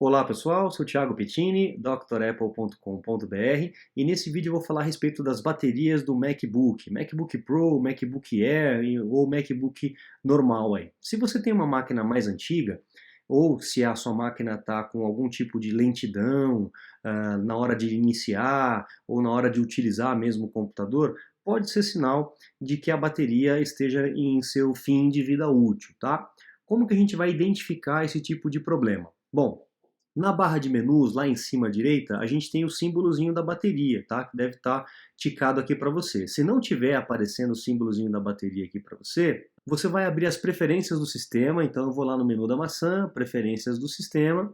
Olá pessoal, sou Thiago Pettini, drapple.com.br, e nesse vídeo eu vou falar a respeito das baterias do MacBook Pro, MacBook Air ou MacBook normal aí. Se você tem uma máquina mais antiga, ou se a sua máquina está com algum tipo de lentidão na hora de iniciar ou na hora de utilizar mesmo o computador, pode ser sinal de que a bateria esteja em seu fim de vida útil, tá? Como que a gente vai identificar esse tipo de problema? Bom, na barra de menus, lá em cima à direita, a gente tem o símbolozinho da bateria, tá? Que deve estar ticado aqui para você. Se não tiver aparecendo o símbolozinho da bateria aqui para você, você vai abrir as preferências do sistema. Então eu vou lá no menu da maçã, preferências do sistema,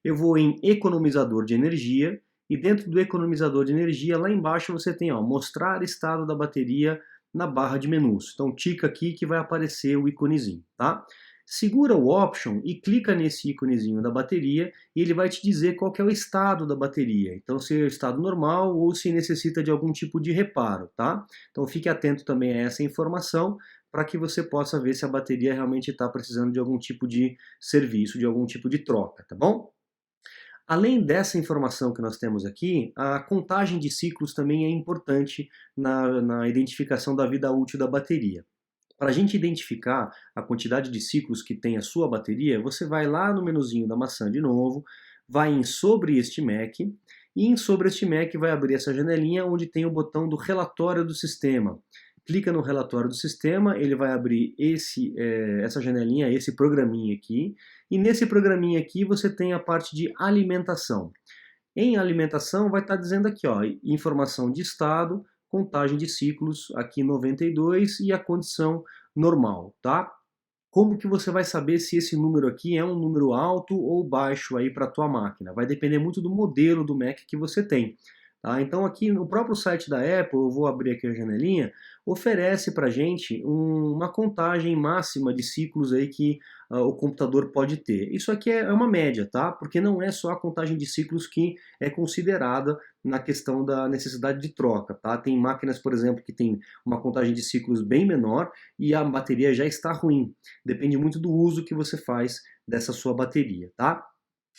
eu vou em economizador de energia, e dentro do economizador de energia, lá embaixo você tem, ó, mostrar estado da bateria na barra de menus. Então tica aqui que vai aparecer o iconezinho, tá? Segura o Option e clica nesse íconezinho da bateria e ele vai te dizer qual que é o estado da bateria. Então, se é o estado normal ou se necessita de algum tipo de reparo, tá? Então, fique atento também a essa informação para que você possa ver se a bateria realmente está precisando de algum tipo de serviço, de algum tipo de troca, tá bom? Além dessa informação que nós temos aqui, a contagem de ciclos também é importante na identificação da vida útil da bateria. Para a gente identificar a quantidade de ciclos que tem a sua bateria, você vai lá no menuzinho da maçã de novo, vai em Sobre este Mac, e em Sobre este Mac vai abrir essa janelinha onde tem o botão do relatório do sistema. Clica no relatório do sistema, ele vai abrir essa janelinha, esse programinha aqui, e nesse programinha aqui você tem a parte de alimentação. Em alimentação vai estar dizendo aqui, ó, informação de estado, contagem de ciclos, aqui 92 e a condição normal, tá? Como que você vai saber se esse número aqui é um número alto ou baixo aí para a tua máquina? Vai depender muito do modelo do Mac que você tem. Tá? Então aqui no próprio site da Apple, eu vou abrir aqui a janelinha, oferece para gente uma contagem máxima de ciclos aí que o computador pode ter. Isso aqui é uma média, tá? Porque não é só a contagem de ciclos que é considerada na questão da necessidade de troca, tá? Tem máquinas, por exemplo, que tem uma contagem de ciclos bem menor e a bateria já está ruim. Depende muito do uso que você faz dessa sua bateria, tá?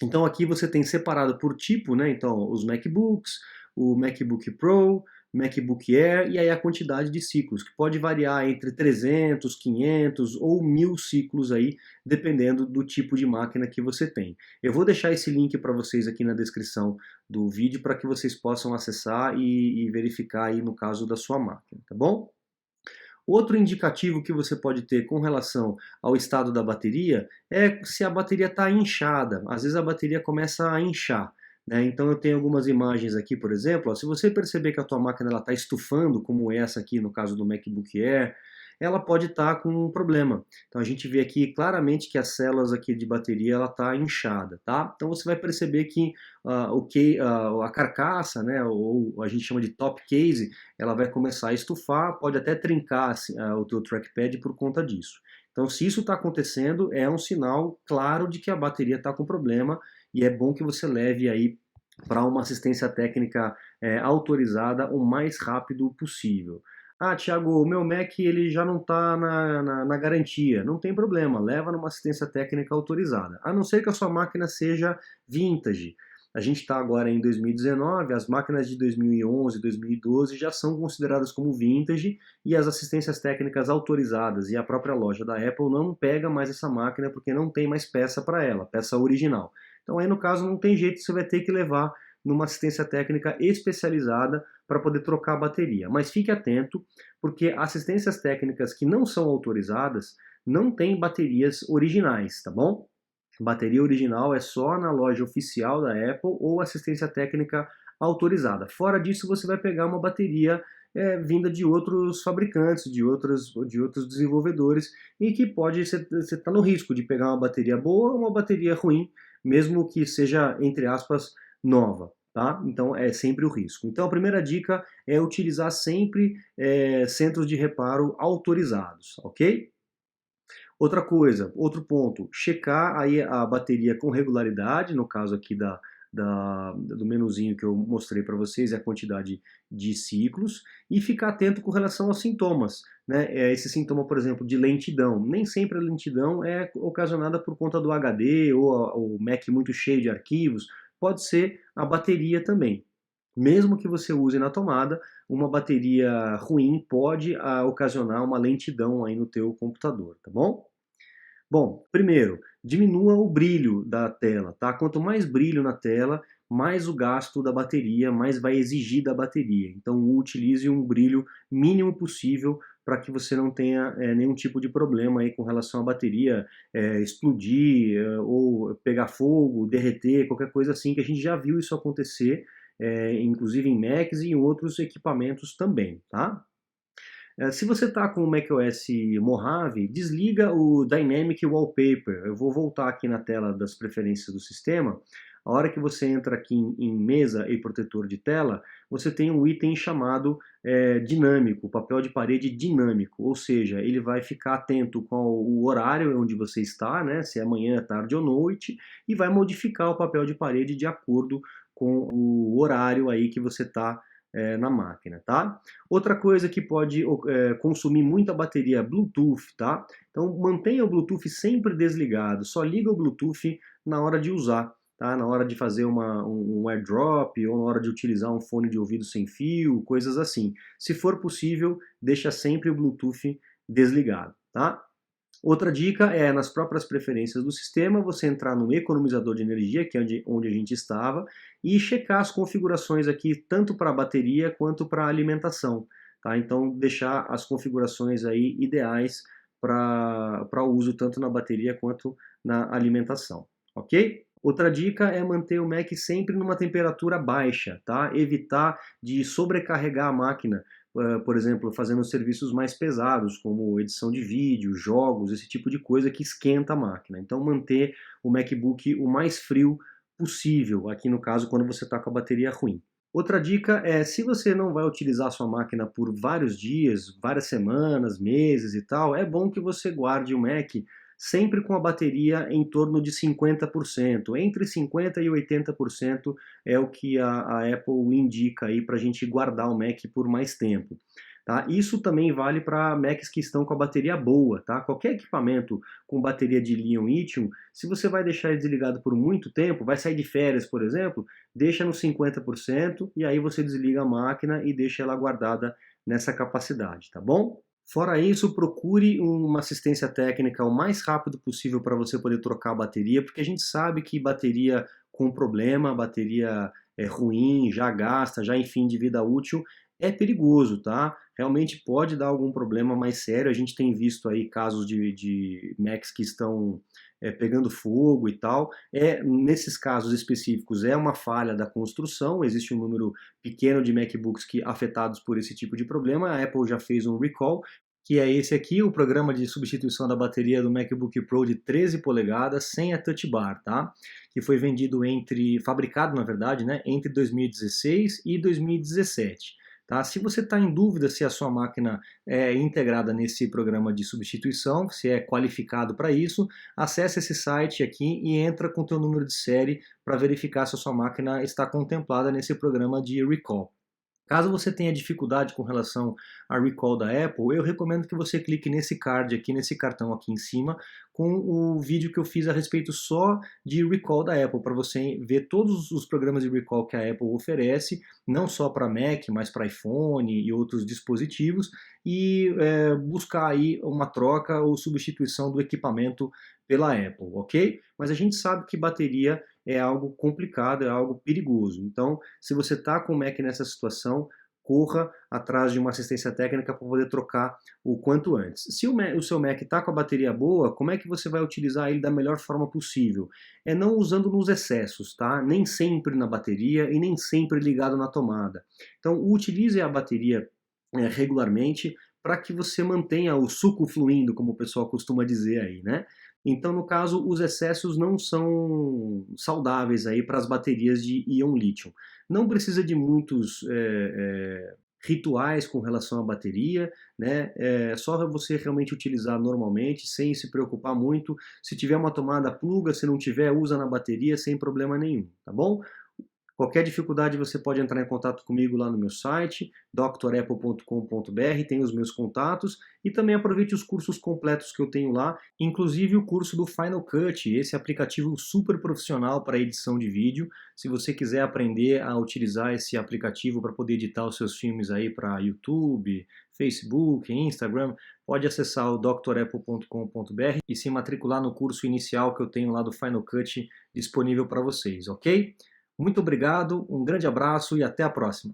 Então aqui você tem separado por tipo, né? Então os MacBooks, o MacBook Pro, MacBook Air e aí a quantidade de ciclos, que pode variar entre 300, 500 ou 1000 ciclos aí, dependendo do tipo de máquina que você tem. Eu vou deixar esse link para vocês aqui na descrição do vídeo para que vocês possam acessar e verificar aí no caso da sua máquina, tá bom? Outro indicativo que você pode ter com relação ao estado da bateria é se a bateria está inchada. Às vezes a bateria começa a inchar, né? Então eu tenho algumas imagens aqui, por exemplo, ó, se você perceber que a tua máquina está estufando, como essa aqui no caso do MacBook Air, ela pode estar com um problema. Então a gente vê aqui claramente que as células aqui de bateria ela está inchada, tá? Então você vai perceber que a carcaça, né, ou a gente chama de top case, ela vai começar a estufar, pode até trincar assim, o teu trackpad por conta disso. Então se isso está acontecendo, é um sinal claro de que a bateria está com problema e é bom que você leve aí para uma assistência técnica autorizada o mais rápido possível. Ah, Thiago, o meu Mac ele já não está na garantia. Não tem problema, leva numa assistência técnica autorizada. A não ser que a sua máquina seja vintage. A gente está agora em 2019, as máquinas de 2011, 2012 já são consideradas como vintage e as assistências técnicas autorizadas e a própria loja da Apple não pega mais essa máquina porque não tem mais peça para ela, peça original. Então aí no caso não tem jeito, você vai ter que levar numa assistência técnica especializada para poder trocar a bateria. Mas fique atento, porque assistências técnicas que não são autorizadas não têm baterias originais, tá bom? Bateria original é só na loja oficial da Apple ou assistência técnica autorizada. Fora disso, você vai pegar uma bateria vinda de outros fabricantes, de outros desenvolvedores, e que você está no risco de pegar uma bateria boa ou uma bateria ruim, mesmo que seja, entre aspas, nova. Tá? Então é sempre o risco. Então a primeira dica é utilizar sempre centros de reparo autorizados, ok? Outra coisa, outro ponto, checar aí a bateria com regularidade, no caso aqui do menuzinho que eu mostrei para vocês, é a quantidade de ciclos, e ficar atento com relação aos sintomas, né? Esse sintoma, por exemplo, de lentidão. Nem sempre a lentidão é ocasionada por conta do HD ou o Mac muito cheio de arquivos, pode ser a bateria também. Mesmo que você use na tomada, uma bateria ruim pode ocasionar uma lentidão aí no teu computador, tá bom? Bom, primeiro, diminua o brilho da tela, tá? Quanto mais brilho na tela, mais o gasto da bateria, mais vai exigir da bateria. Então, utilize um brilho mínimo possível para que você não tenha nenhum tipo de problema aí com relação à bateria explodir ou pegar fogo, derreter, qualquer coisa assim, que a gente já viu isso acontecer, inclusive em Macs e em outros equipamentos também, tá? Se você está com o macOS Mojave, desliga o Dynamic Wallpaper. Eu vou voltar aqui na tela das preferências do sistema. A hora que você entra aqui em mesa e protetor de tela, você tem um item chamado dinâmico, papel de parede dinâmico, ou seja, ele vai ficar atento com o horário onde você está, né, se é manhã, tarde ou noite, e vai modificar o papel de parede de acordo com o horário aí que você está na máquina, tá? Outra coisa que pode consumir muita bateria é Bluetooth, tá? Então mantenha o Bluetooth sempre desligado, só liga o Bluetooth na hora de usar, tá? Na hora de fazer um AirDrop ou na hora de utilizar um fone de ouvido sem fio, coisas assim. Se for possível, deixa sempre o Bluetooth desligado, tá? Outra dica é, nas próprias preferências do sistema, você entrar no economizador de energia, que é onde a gente estava, e checar as configurações aqui, tanto para a bateria quanto para a alimentação. Tá? Então, deixar as configurações aí ideais para uso tanto na bateria quanto na alimentação. Ok? Outra dica é manter o Mac sempre numa temperatura baixa, tá? Evitar de sobrecarregar a máquina, por exemplo, fazendo serviços mais pesados, como edição de vídeo, jogos, esse tipo de coisa que esquenta a máquina. Então, manter o MacBook o mais frio possível, aqui no caso, quando você está com a bateria ruim. Outra dica é, se você não vai utilizar a sua máquina por vários dias, várias semanas, meses e tal, é bom que você guarde o Mac sempre com a bateria em torno de 50%. Entre 50% e 80% é o que a Apple indica aí para a gente guardar o Mac por mais tempo. Tá? Isso também vale para Macs que estão com a bateria boa. Tá? Qualquer equipamento com bateria de líon-lítio, se você vai deixar ele desligado por muito tempo, vai sair de férias, por exemplo, deixa no 50% e aí você desliga a máquina e deixa ela guardada nessa capacidade, tá bom? Fora isso, procure uma assistência técnica o mais rápido possível para você poder trocar a bateria, porque a gente sabe que bateria com problema, bateria ruim, já gasta, já em fim de vida útil, é perigoso, tá? Realmente pode dar algum problema mais sério. A gente tem visto aí casos de Macs que estão pegando fogo e tal. Nesses casos específicos é uma falha da construção, existe um número pequeno de MacBooks afetados por esse tipo de problema. A Apple já fez um recall, que é esse aqui, o programa de substituição da bateria do MacBook Pro de 13 polegadas sem a Touch Bar, tá? Que foi fabricado, na verdade, né, entre 2016 e 2017. Tá? Se você está em dúvida se a sua máquina é integrada nesse programa de substituição, se é qualificado para isso, acesse esse site aqui e entra com o teu número de série para verificar se a sua máquina está contemplada nesse programa de recall. Caso você tenha dificuldade com relação a recall da Apple, eu recomendo que você clique nesse card aqui, nesse cartão aqui em cima, com o vídeo que eu fiz a respeito só de recall da Apple, para você ver todos os programas de recall que a Apple oferece, não só para Mac, mas para iPhone e outros dispositivos, e buscar aí uma troca ou substituição do equipamento pela Apple, ok? Mas a gente sabe que bateria é algo complicado, é algo perigoso. Então, se você está com o Mac nessa situação, corra atrás de uma assistência técnica para poder trocar o quanto antes. Se o seu Mac está com a bateria boa, como é que você vai utilizar ele da melhor forma possível? É não usando nos excessos, tá? Nem sempre na bateria e nem sempre ligado na tomada. Então, utilize a bateria regularmente para que você mantenha o suco fluindo, como o pessoal costuma dizer aí, né? Então, no caso, os excessos não são saudáveis aí para as baterias de íon lítio. Não precisa de muitos rituais com relação à bateria, né? É só você realmente utilizar normalmente, sem se preocupar muito. Se tiver uma tomada, pluga, se não tiver, usa na bateria sem problema nenhum, tá bom? Qualquer dificuldade você pode entrar em contato comigo lá no meu site, drapple.com.br, tem os meus contatos e também aproveite os cursos completos que eu tenho lá, inclusive o curso do Final Cut, esse aplicativo super profissional para edição de vídeo. Se você quiser aprender a utilizar esse aplicativo para poder editar os seus filmes aí para YouTube, Facebook, Instagram, pode acessar o drapple.com.br e se matricular no curso inicial que eu tenho lá do Final Cut disponível para vocês, ok? Muito obrigado, um grande abraço e até a próxima.